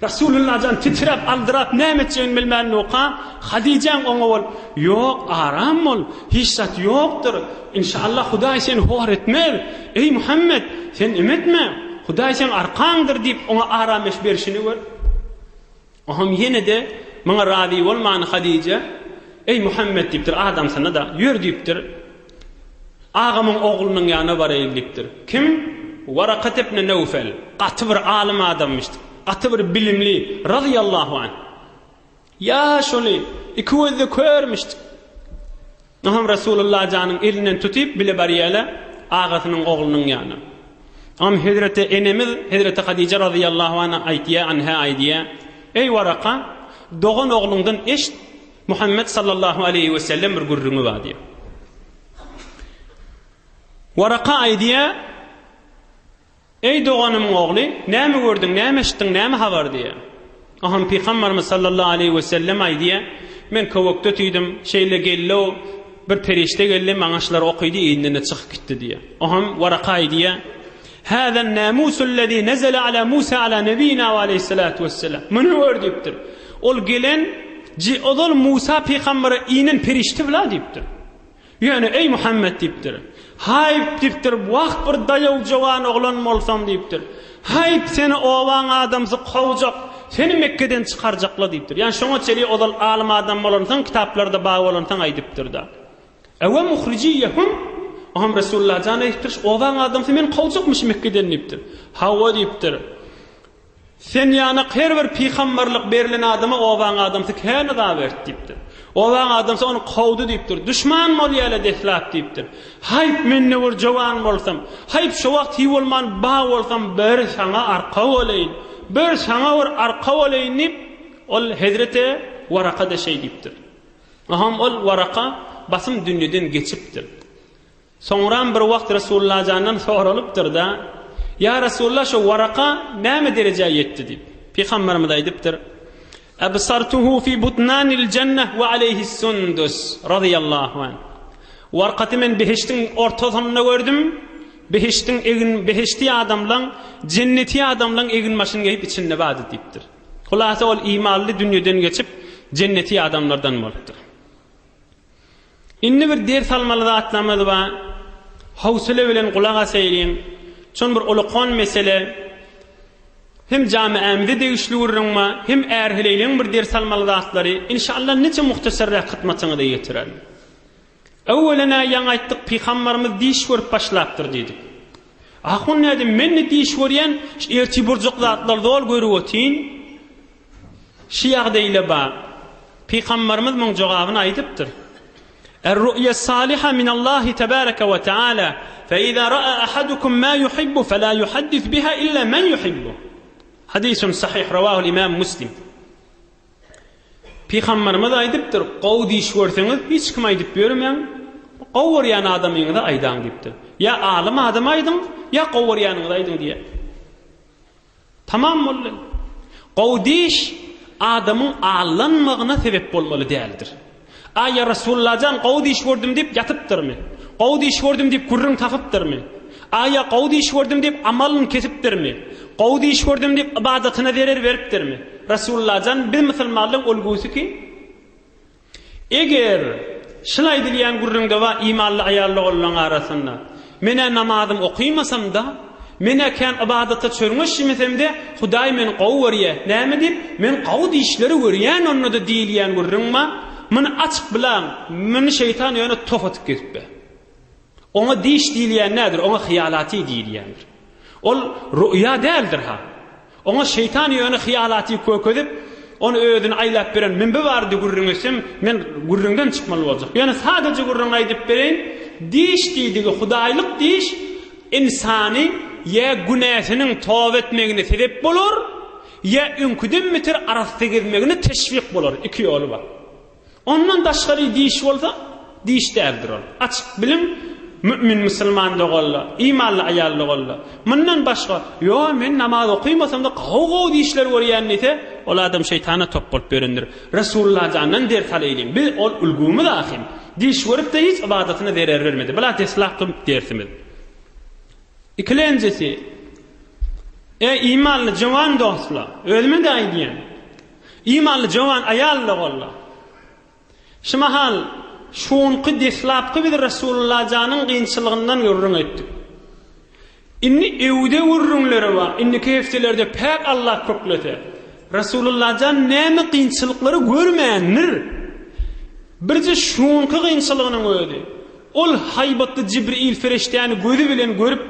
Resulullah'dan titrep aldırap nemetçeğin bilmeni oka. Hadice'nin ona ol. Yok aram ol. Hiç zat yoktur. İnşallah Huday seni hor etmez. Ey Muhammed sen ümitme. Huday sen arkandır deyip ona aram eş berişini var. Aham yine de bana razı olmayan Hadice. Ey Muhammed deyiptir adam sana da yür deyiptir. Ağamın oğlunun yanına var eğiliktir. Kim? Varakat ibn Nevfel. Katı bir alim adammıştı. Katı bir bilimli. Radiyallahu anh. Ya şöyle iki gözle körmüştü. Aham Resulullah canın elinden tutuyup bile bariyele ağasının oğlunun yanına. Am Hazreti enemiz Hazreti Hadice radıyallahu anha aydiye. Ey Varaka doğan oğlundan eşt Muhammed sallallahu aleyhi ve sellem bir gurrunu var diye. Varaka aydiye ey doğanımın oğlu ne mi gördün ne mi işittin ne mi haber diye. Aham Peygamberimiz sallallahu aleyhi ve sellem aydiye men kovakta tüydüm şeyle gello bir perişte geldi manaşlar okuydu elinden çıkıp gitti diye. Aham Varaka aydiye هذا الناموس الذي نزل على موسى على نبينا عليه الصلاة والسلام من هو deyiptir. Ol gelen odol Musa peygamberi inen perişte bula deyiptir. Yani ey Muhammed deyiptir. Hayp deyiptir. Vaqt bir dayav jawan oğlan bolsam deyiptir. Hayp seni ovan adamsı qovjak. Seni Mekke'den çıkaracakla deyiptir. Yani şoňa çeli odol alim adam bolansan kitaplarda bağ bolansan aydyptir da. Ewa mukhrijiyahum Aham Resulullah canı deyiptir. Ovan adamsı men qovjakmış Mekke'den deyiptir. Hawa deyiptir. Sen yana her bir peygamberlik berilen adama ovan adamsı kene da bert deyiptir. Ovan adamsı onu qovdu deyiptir. Düşman molyala dehlap deyiptir. Hayp men ne bir jawan bolsam, hayp şu wagt hi bolman ba bolsam bir sana arqa olayn. Bir sana bir arqa olayn deyip ol Hazreti Varaka da şey deyiptir. Aham ol Varaka basım dünyadan geçiptir. Sonra bir vaqt Resulullah candan soralıptır da ya Resulullah şu Varaka näme dereceye yetti deyip Peygamberimiz aydyptır. Absartuhu fi butnanil cenneh ve aleyhis sundus radıyallahu anh. Varqatı men behiştin ortasında gördüm. Behiştin egin behişti adamlan cenneti adamlan egin maşın gelip içinde badı deyiptir. Hulasa ol imanlı dünyadan geçip cenneti adamlardan bolupdur. İnne bir ders almalı atlamalı va hawsala bilen qulağa seyleyin. Çon bir ulaqan mesele hem camiamizde değişliwirrinma hem erhileylen bir ders almalı atlary inşallah neçe muhtasarra xidmatyňyza ýetirer. Awwelena ýa aýtdyk Peygamberimiz diş görüp başlapdyr diýdik. Ahun näde men diş görýän erti burjak zatlar dol görüp otin. Şiýagda ile ba Peygamberimiz muň jogabyny aýdypdyr. الرؤيا الصالحة من الله تبارك وتعالى فإذا رأى أحدكم ما يحب فلا يحدث بها إلا من يحبه حديث صحيح رواه الإمام مسلم Peygamberimiz aydypdyr qowdy iş görseniz hiç kim aydyp bermeýän qowurýan adamyňyza aýdan diýipdir. Ya alim adam aýdyn ya qowurýanyňyza aýdyn diýe. Tamam boldy. Qowdy iş adamyň allanmagyna sebep bolmaly däldir. Aya Resulullah'dan qowdy iş gördüm deyip yatıptırmy? Qowdy iş gördüm deyip gurrun taqıptırmy? Aya qowdy iş gördüm deyip amalyn kesipdirmi? Qowdy iş gördüm deyip ibadatyna zerer beripdirmi? Resulullah'dan bir musulmanlyň ulgusy ki eger şulay dilýän gurrunda we imanly aýallar bolan arasynda mene namazym okuymasam da mene kan ibadata çörňeşmesem de Hudaý men qowwarýa näme dip men qowdy işleri görýän onu da diýilýän gurrunma meni açık bilen, meni şeytan yöne tofatıp ketip. Ona diş diýilýän nädir? Ona hiyalaty diýilýändir. Ol rüýa däldir ha. Ona şeytan yöne hiyalaty köködip, onu öýdüni aýlap beren men bir bardy gurrunysym, men gurrundan çykmaly boljak. Yani sadece gurrun aýdyp bereň, diş diýdigi Hudaýlyk diş insany ya günahynyň tawba etmegine sebep bolar, ya ünküden mitir arasy gezmegine teşvik bolar. İki ýoly bar. Ondan daşgary diş bolsa, diş däldir ol. Açyk bilim Mümin musulman dogolla, imanly ayal dogolla. Mundan başga, yo men namaz okuymasam da gaw diýişler görýänlite, ol adam şeytana top bolup berendir. Resulullah jandan der taleylim. Biz ol ulgumy da ahim. Diş görüp de hiç ibadatına derer vermedi. Bula teslah kılıp dersimiz. İkincisi, imanly jowan dostlar, özüme de aýdýan. İmanly jowan ayal dogolla. Şu mahal şuňky deslapky bir Resulullah janyň gynçylygyndan görüň etdik. Inni ewde görüňleri bar, inni keftelerde pek Allah köklete. Resulullah jan näme gynçylyklary görmändir. Birje şuňky gynçylygynyň öýdi. Ol haybatly Jibril ferişteni gözü bilen görüp,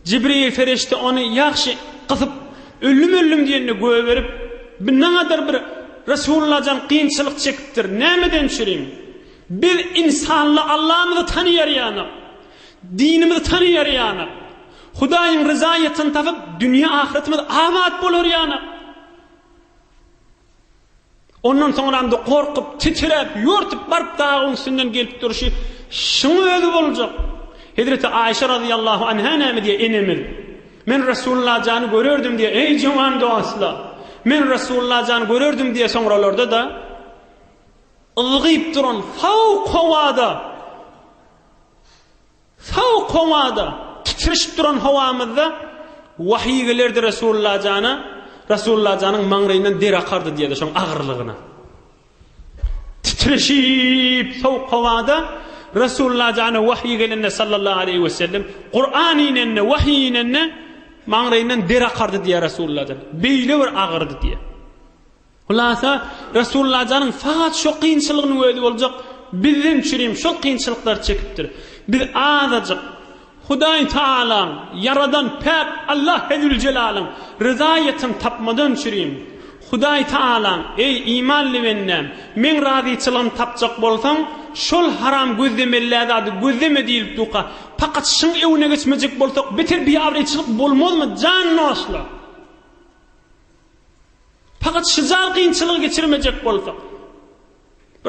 Jibril ferişte onu ýaxşy gysyp, ölüm diýeni göwe berip, nädär bir Resulullah jan gynçylyk çekipdir. Nämeden çüreyim? Bir insanla Allah'ımızı tanıyar yana, dinimizi tanıyar yana, Hudaýyň rızaýatyny tapyp dünya ahiretimiz abat bolar yana. Ondan soňra da korkup, titrep, ýörtüp barıp dağın üstünden gelip duruşy şuňa öňe boljak. Hazreti Aýşe radıyallahu anha näme diýe enemiz? Men Resulullah jany görerdim diye, ey jowan dostlar. Men Resulullah jany görerdim diye soňralarda da ılgyp duran fawqawada titreşip duran hawamyzda wahy gelerdi Resulullah jana. Resulullah janyň maňraýyndan der akardy diýdi şoň agyrlygyna. Titreşip fawqawada Resulullah jana wahy gelende sallallahu aleyhi ve sellem Qur'an ýene wahy ýene maňraýyndan der akardy diýe Resulullah jana. Beýle bir agyrdy diýe. Hulasa Resulullah janyň faqat şu kynçylygyny öýdi boljak. Bizden çürem şu kynçylyklar çekipdir. Biz azajyk Hudaý Taala yaradan pek Allah Zül Celal'ın rızaýatyny tapmadan çürem. Hudaý Taala ey imanly bennem, men razyçylygyny tapjak bolsaň, şol haram gözlemelerde gözleme diýip duka. Faqat şuň ewne geçmejek bolsak, beter bir awreçilik bolmazmy? Jan nosla. Fakat şizal kıyınçılığı geçirmeyecek bolsak.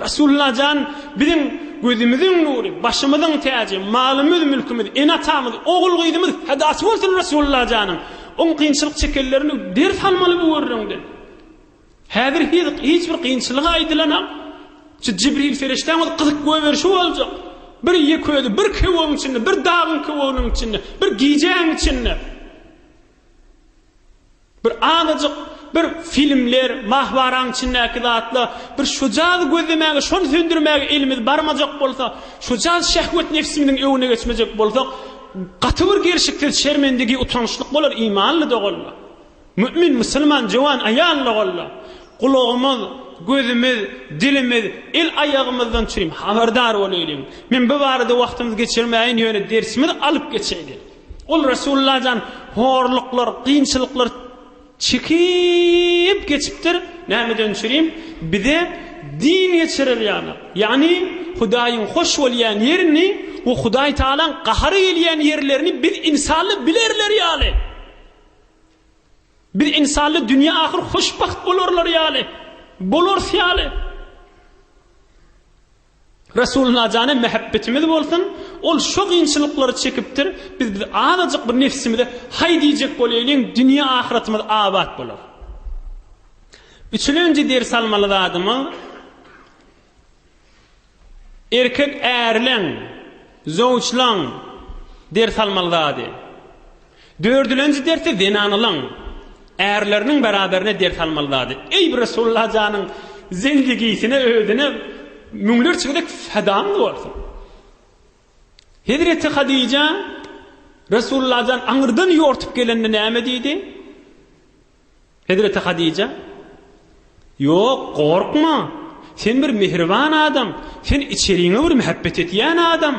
Resulullah jan bizim gözümüzün nuru, başımızın tacı, malımız, mülkümüz, enatamız, oğul gıydımız hedası olsun Resulullah janın. On kıyınçılık çekellerini ders almalı bu görüründen. Hazır hiçbir kıyınçılığa aydılana, Cibril ferişten kızık göver şu olacak. Bir yeköyde, bir kıvağın içinde, bir dağın kıvağının içinde, bir giyeceğin içinde. Bir anacık, bir filmler, mahvaran içindeki zatla, bir şucaz gözlemäge, şonu söndürmäge elimiz barmajak bolsa, şucaz şehvet nefsimizin öwüne geçmejek bolsak, gaty bir gerçekler şermendigi utançlyk bolar, imanly dogolla. Mümin, musulman, jowan, ayal dogolla. Kulağımız, gözümüz, dilimiz, el ayağımızdan çüreyim, haberdar bolayım. Men bu barada wagtymyz geçirmäýin ýöne dersimiz alyp geçeýdi. Ol Resulullah jan horluklar, kynçylyklar çekip geçipdir. Nämeden çüreyim? Bize din geçirir yani. Yani Hudaýyň hoş bolýan ýerini, o Hudaý Taalaň gahary gelýän ýerlerini bir insanly bilerler ýaly. Bir insanly dünýä ahir hoşbaht bolarlar ýaly. Bolar ýaly. Resulullah jana mehabbetimiz bolsun, ol şu kynçylyklary çekipdir. Biz anajyk bir nefsimizde hay diýjek bolýan dünýä ahiretimiz abat bolar. Üçüncü ders almaly zadymy erkek erlen, zowçlan ders almaly zady. Dördüncü dersi zenanylan erleriniň beraberine ders almaly zady. Ey Resulullah janyň zendigisine ödüne müňler çygdak fedam bolsun. Hazreti Hadice Resulullah'dan aňyrdan ýortup gelende näme diýdi? Hazreti Hadice "Ýok, gorkma. Sen bir mehriban adam. Sen içeriňe bir muhabbet etýän adam.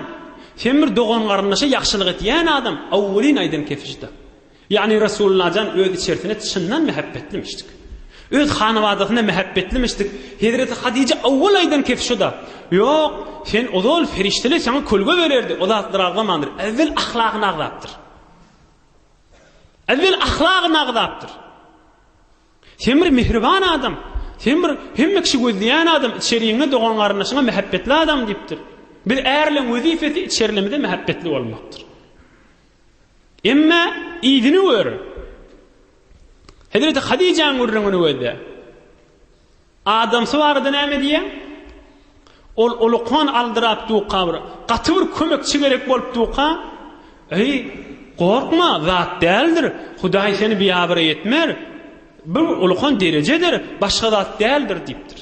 Sen bir dogan garyndaşa ýaxşylyk etýän adam." Awwalin aýdan kefişdi. Yani Resulullah'dan öz içerisine çyndan muhabbetlimişdik. Öz hanawadasyna muhabbetlimişdik. Hazreti Hadice awwal aýdan kefişdi. "Ýok, sen ozal ferişteli sana kölge bererdi. O da dırağlamandır. Evvel ahlakına agdaptır. Evvel ahlakına agdaptır. Sen bir mehriban adam. Sen bir hemme kişi gözleyen adam. İçeriğine doğan garyndaşyna muhabbetli adam diptir." Bir erlen vazifeti içerlemede mehabbetli olmaktır. Emma iyidini gör. Hazreti Hadice'nin gurrunu öde. Adamsı vardı näme diye? Ol uluqan aldırap duqabır. Qatı bir kömekçi gerek bolup duqa. Ey, korkma, zat değildir. Hudaý seni biýabir etmer. Bu uluqan derecedir, başga zat değildir dipdir.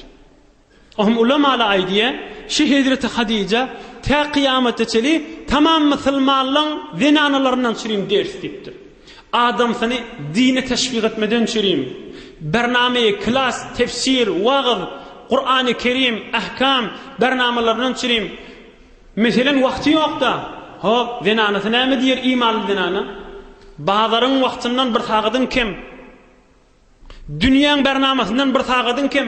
Ohm ulamalar aýdýar, şu Hazreti Hadice ta kıyametçeli tamam Müslümanlaryň zinanalaryndan çyryň ders dipdir. Adam seni dine teşvik etmeden çyryň. Bername, klas, tefsir, wagz, Kur'an-ı Kerim, ahkam bernamalaryndan çyryň. Meselen wagty ýokda. Hop, zinanasy näme diýer imanly zinana? Bazaryň wagtyndan bir sagydyn kim? Dünýäň bernamasyndan bir sagydyn kim?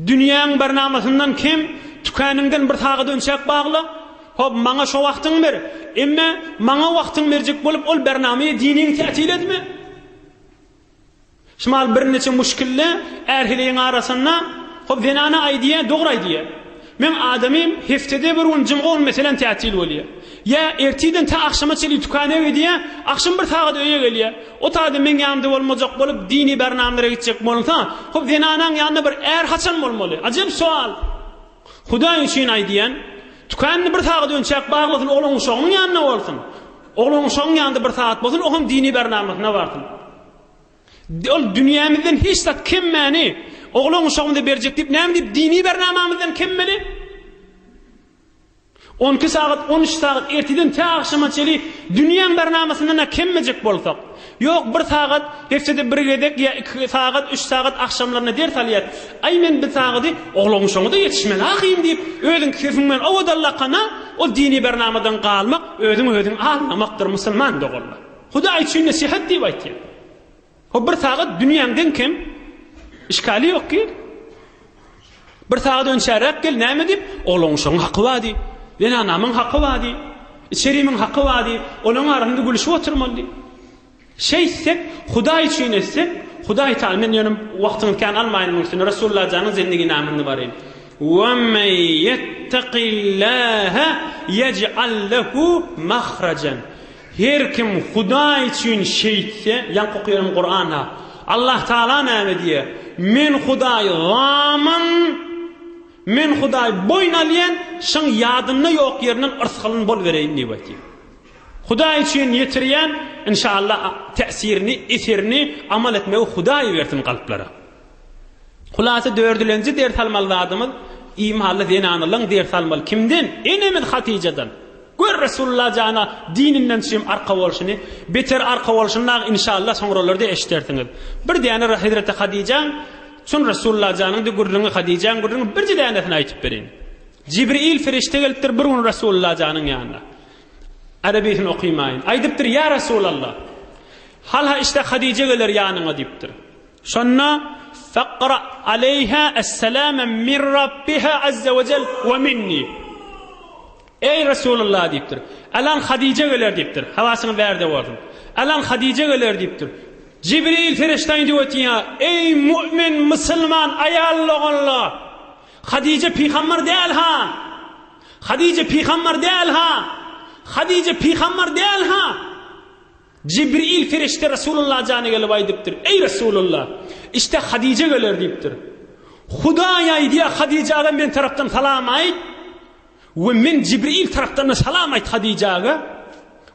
Dünýäň bernamasyndan kim? Tükanyňdan bir sagat önçek bagly. Hop, maňa şo wagtyň ber. Emma maňa wagtyň berjek bolup ol bernameye diniň tätil etme. Şumal bir neçe müşkille erhiliň arasynda hop zinana aýdýa, dogry aýdýa. Men adamym heftede bir uncumga meselen tätil bolýar. Ya ertiden ta akşama çeli tükane ediýär, akşam bir sagat öýe gelýär. O taýda men ýanymda bolmajak bolup dini bernamlara gitjek bolsa, hop zinanaň ýanynda bir er haçan bolmaly? Ajyp sual. Hudaý üçin aýdýan, tükany bir sagat önçek baglasyn ogluň şoňyň ýanyna bolsun. Ogluň şoňyň ýanynda bir sagat bolsun, oňam dini bernamasyna barsyn. Ol dünýämizden hiç zat kim meni ogluň şoňynda berjek dip näme dip dini bernamamyzdan kim meli? 12 saat, 13 saat erteden ta akşama çeli dünýäň bernamasyndan kemmejek bolsak. Yok bir saat hepside bir gedek ya 2 saat, 3 saat akşamlarına ders alyat. Ay men bir saatdy ogluň şoňda ýetişmeli ahym dip özüň kefiňmen awdallaqana o dini bernamadan galmak özüň almamakdyr musulman dogurlar. Hudaý üçin nasihat diýip aýtdy. O bir saat dünýäňden kim? İşgali yok ki. Bir saat önçärek gel näme dip ogluň şoň haky wadi. Ben anamın hakkı vadi, içerimin hakkı vadi, onun arasında gülüşüp oturmalı. Şeysek, Hudaý üçin etsek, Hudaý Taala men ýönüm wagtyňyzdan almaýyn üçin Resulullah janyň zendigi namyny baryn. Wa men yettaqillaha yej'al lehu mahrajan. Her kim Hudaý üçin şeyse, ýa-da okuýarym Qur'ana. Allah Taala näme diýer? Men Hudaý zaman men Hudaý boyun alýan şoň ýadyna ýok ýerinden ırsgalyn bol bereýin diýip aýtdy. Hudaý üçin ýetirýän inşallah täsirini, eserini amal etmegi Hudaý bersin galplara. Hulasa 4-nji ders almaly adamyz imanly zinanyň ders almaly kimden? Enemin Hatice'den. Gör Resulullah jana dininden şem arka bolşyny, beter arka bolşyny inşallah soňralarda eşitersiňiz. Bir diýene Hazreti Hadice şun Resulullah janyň gurrungy Hadiceň gurrungy bir jidaňyny aýtyp berin. Jibril ferişte gelipdir bir gün Resulullah janyň ýanyna. Arabiýany okuýmaýyn. Aýdypdyr: "Ya Resulullah, halha işte Hadice geler ýanyňa" diýipdir. Şonna faqra aleyha es-selama min rabbiha azza ve cel ve minni. Ey Resulullah diýipdir. Alan Hadice geler diýipdir. Hawasyny berde bolsun. Alan Hadice geler diýipdir. Jibril feriştaň diýýär: "Ey mümin musulman aýallygylar, Hadice peýgamber däl ha. Hadice peýgamber däl ha. Hadice peýgamber däl ha." Jibril ferişte Resulullah jany gelip aýdypdyr: "Ey Resulullah, işte Hadice geler" diýipdir. Hudaý aýdýar Hadice'ga men tarapdan salam aýt. We men Jibril tarapdan salam aýt Hadice'ga.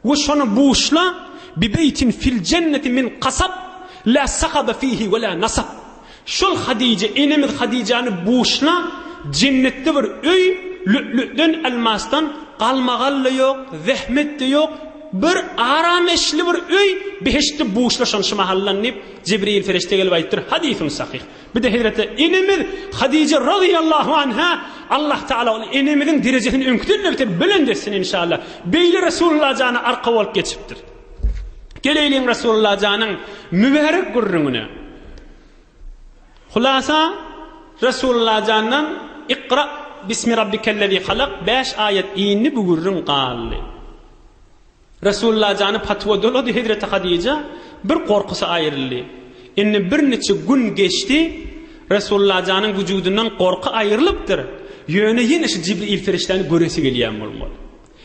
We şonu buşla bi beytin fil cenneti min qasab la saqaba fihi ve la nasab. Şol Hadice enemiz Hadice'ni buşla cennetde bir öy lü'lü'den elmasdan qalmagally ýok, zähmetli ýok, bir arameşli bir öy beşte buşlaşan şu mahallanyp Jibril ferişte gelip aýtdyr. Hadisin sahih. Bir de Hazreti enemiz Hadice radıyallahu anha Allah Taala enemizin derejesini öňküden öter bilendirsin inşallah. Beýle Resulullah jany arka bolup geçipdir. Geleýin Resulullah janyň mübarek gurrungyna. Hulasa Resulullah janyň Iqra bismi rabbikellezî halak 5 ayet ýyny bu gurrun galdy. Resulullah jany patwa dolady Hazreti Hadice bir korkusy aýryldy. Indi bir neçe gün geçti, Resulullah janyň wujudundan korku aýrylypdyr. Yöne yine şu Cibril ferişteni göresi gelýän bolmaly.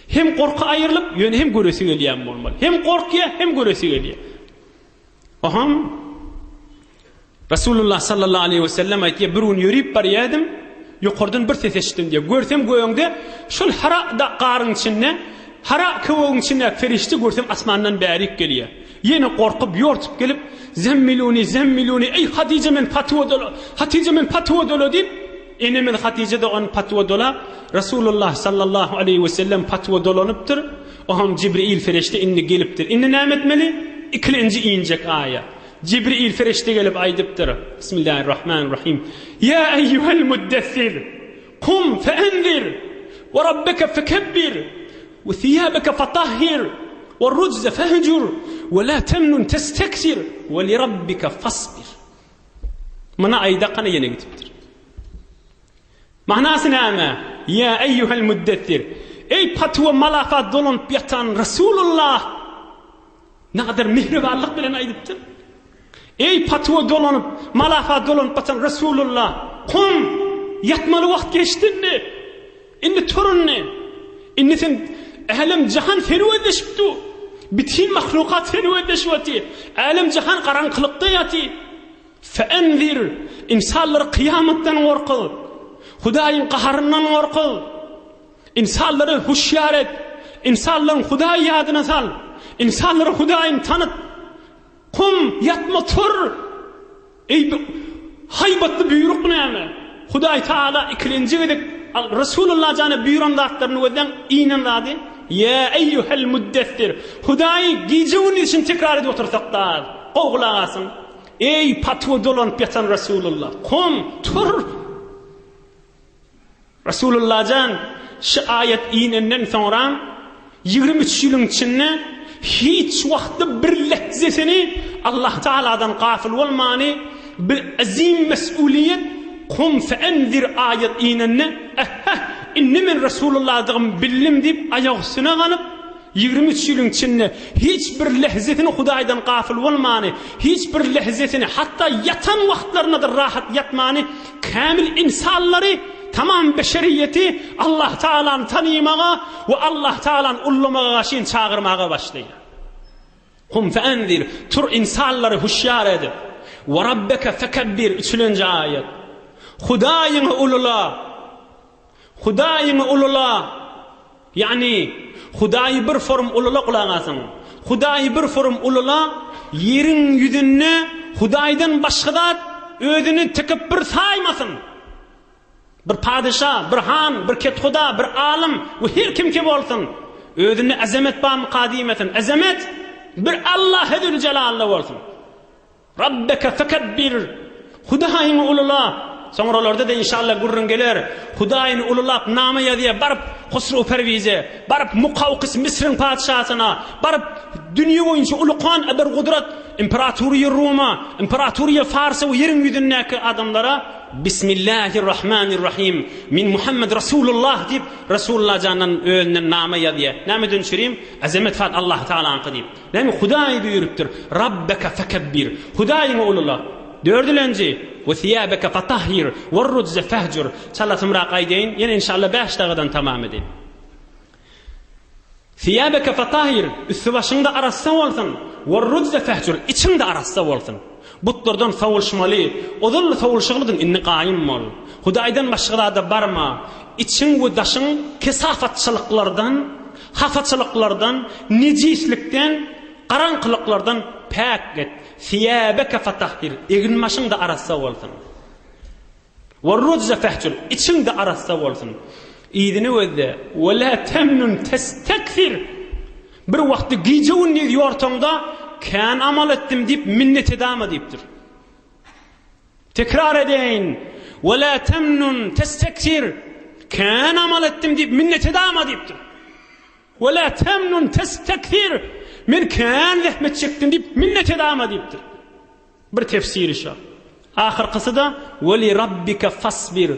Hem korku ayrılıp yöne hem göresi gelýän bolmaly. Hem korkuya hem göresi gelýär. Aham Resulullah sallallahu aleyhi ve sellem aýtdy, birun ýörip barýadım, ýokardan bir ses eşitdim diye. Görsem göýüňde şol hara da garyň içinde, hara köwüň içinde ferişte görsem asmandan bärik gelýär. Yine korkup ýortup gelip zemmiluni ey Hatice men patwa dolu. Hatice men patwa dolu dip ene men Hatice de on patwa dola. Resulullah sallallahu aleyhi ve sellem patwa dolanypdyr. Aham Cibril ferişte inni gelipdir. Inni näme etmeli? İkilinci injek aya. Cibril ferişte gelip aýdypdyr. Bismillahirrahmanirrahim. Ya eyyuhel muddessir kum feenzir ve rabbeke fekebbir ve thiyabeke fatahhir ve rujze fehjur ve la temnun testeksir ve li rabbike fasbir. Mana ayda kana yene gitipdir. Manasy näme? Ya eyyuhel muddessir. Ey patwa malafat dolanyp ýatan Resulullah. Ne kadar mihribanlyk bilen aýdypdyr. Ey patwa dolanyp malafat dolanyp ýatan Resulullah. Kum yatmaly wagt geçdindi. Indi turunni. Indi sen alam jahan ferwedişipdi. Bütün mahlukat ferwedişipdi. Alam jahan garaňkylykda ýaty. Feenzir insanlar kıyamattan gorkul. Hudaýyň qaharyndan gorkul. İnsanları huşyar et. İnsanların Hudaý ýadyna sal. İnsanları Hudaýyň tanıt. Kum yatma tur. Ey haybatly buyruk näme? Hudaý Taala ikilinji gedek Resulullah jana buyuran zatlaryny gözden inen zady. Ya eyyuhel muddessir. Hudaý gijewin için tekrar edip otursaklar. Gowgulagasyn. Ey patwa dolanyp ýatan Resulullah. Kum tur. Resulullah jan şu ayet inenden sonra 23 ýylyň içinde hiç wagtda bir lehzesini Allah Taala'dan gafil bolmany bir azim mesuliyet kum feenzir ayet inenne inni men Resulullah'ym billim dip ayagysyna ganyp 23 ýylyň içinde hiç bir lehzetini Hudaýdan gafil bolmany, hiç bir lehzetini hatta yatan wagtlaryna da rahat yatmany kamil insanlary tamam beşeriyeti Allah Taala'ny tanymaga we Allah Taala'ny ullamaga gaşyn çağırmaga başlaýar. Kum feenzir tur insanlary huşyar edip ve rabbeke fekebbir 3-nji ayet. Hudaýyňy ulula. Hudaýyňy ulula. Yani Hudaý bir form ulula gulagasyn. Hudaý bir form ulula ýeriň ýüzüne Hudaýdan başga zat özüni tekebbür saýmasyn. Bir padişah, bir han, bir kethuda, bir alim ve her kim ki bolsun özüne azamet bam qadimetin. Azamet bir Allah Zül Celal'le bolsun. Rabbeke fekebbir. Hudaýyň ulula. Soňralarda da inşallah gurrun geler. Hudaýyň ululap nama ýadyp barıp Husru Pervize, barıp Muqawqis Misr'in padişahyna, barıp dünýä boýunça ulukan eber gudrat imperatoriýa Roma, imperatoriýa Fars we ýeriň ýüzündäki adamlara Bismillahirrahmanirrahim min Muhammed Resulullah dip Resulullah janan ölünden nama ýadyp. Näme dönşirim? Azamet fat Allah Taala'ň qydip. Näme Hudaý buyurupdyr. Rabbeke fekebbir. Hudaýyň ulula. Dördülenci ve thiyabeke fatahhir ve rujze fehjur. Çalatımra qaydayn. Yine inşallah 5 dağıdan tamam edin. Thiyabeke fatahhir üstü başında arassa bolsun. Ve rujze fehjur içinde arassa bolsun. Butlardan sawulşmaly, odully sawulşyglydyn inni qaýym bol. Hudaýdan başga da barma. İçin we daşyň kesafatçylyklardan, hafatçylyklardan, nejislikden, qaranqylyklardan pak et. Thiyabeke fatahhir egin maşyňda arassa bolsun. Ve rujze fehjur içinde arassa bolsun. İdini wezde we la temnun testekfir. Bir wagtda gijewin ýortamda kan amal etdim dip minnet edama dipdir. Tekrar edeyin. Ve la temnun testekfir. Kan amal etdim dip minnet edama dipdir. Ve la temnun testekfir. Men kan zahmet çekdim dip minnet edama dipdir. Bir tefsiri şu. Ahirkisi da ve li rabbike fasbir.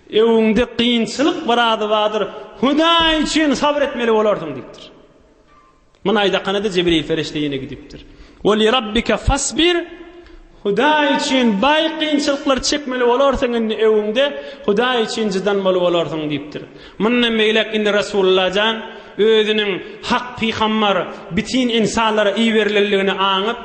Evinde kıyınçılık vardır. Hudaý için sabretmeli bolardyň dipdir. Mana aýda kanada Cibril ferişte ýene gidipdir. Ve li rabbike fasbir. Hudaý üçin bay kynçylyklar çekmeli bolarsyň indi öwüňde, Hudaý üçin jydanmaly bolarsyň diýipdir. Mundan meýlek indi Rasulullah jan özüniň hak pygambar bitin insanlara iyi berilirligini aňyp,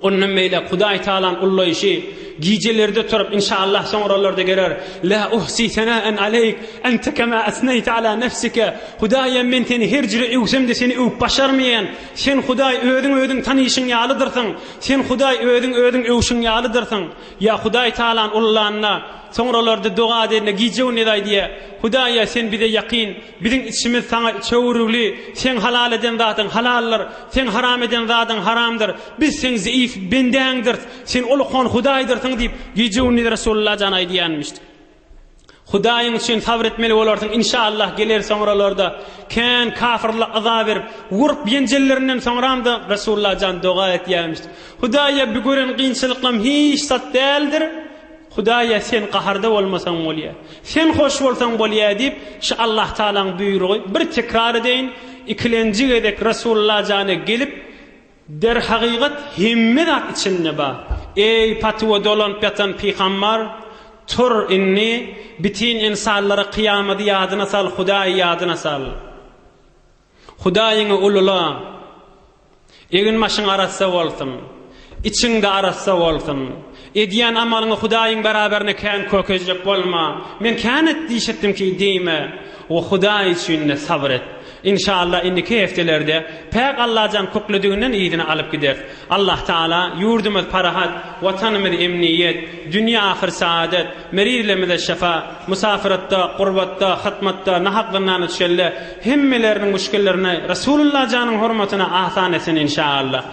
ondan meýlek Hudaý Taala'nın ullaýşy gijelerde turup inşallah soňralarda geler. La uhsi sana'an aleyk ente kema asnayta ala nafsika. Hudaýa men seni her jere öwsemde seni öwüp başarmaýan. Sen Hudaý öwüň tanyşyň ýalydyrsyň. Sen Hudaý öwüň öwüşiň ýalydyrsyň. Ya Hudaý Taala'nın ullanyna soňralarda dua edene gijew neday diye. Hudaýa sen bide ýaqin, biziň içimiz sana çöwürüli. Sen halal eden zatyň halallar, sen haram eden zatyň haramdyr. Biz sen zayıf bendäňdir. Sen ulukhan Hudaýdyrsyň diýip gijew Rasulullah jan aýdýanmyşdy. Hudaýyň üçin sabr etmeli bolarsyň inşallah geler soňralarda kän kafirlik azap berip wurup ýenjellerinden soňramda Rasulullah jan dua etýänmişdi. Hudaýa bu gören kynçylyklam hiç sat däldir. Hudaýa sen qaharda bolmasaň bolýa. Sen hoş bolsaň bolýa diýip şu Allah Taalaň buýrugy bir tekrar edeýin. İkilenji gedek Rasulullah jany gelip der haqiqat himmet içinde ba. Ey patwa dolan patan pygambar tur inni bitin insanlara kıyameti yadyna sal, Hudaý yadyna sal. Hudaýyňy ulula egin maşyň arassa bolsyn, içiňde arassa bolsyn. Ediyen amalyňy Hudaýyň beraberine kän kökezjek bolma. Men kän etdiýetdim ki diýme. O Hudaý üçin sabr et. İnşallah indiki heftelerde pek Allah'tan kuklediğinden iyidini alıp gider. Allah Teala yurdumuz parahat, vatanımız emniyet, dünya ahir saadet, merirlemizde şefa, musafiratta, qurbatta, hatmatta, nahaqqından düşelle, hemmelerinin müşkillerine Resulullah canın hurmatına ahsan etsin inşallah.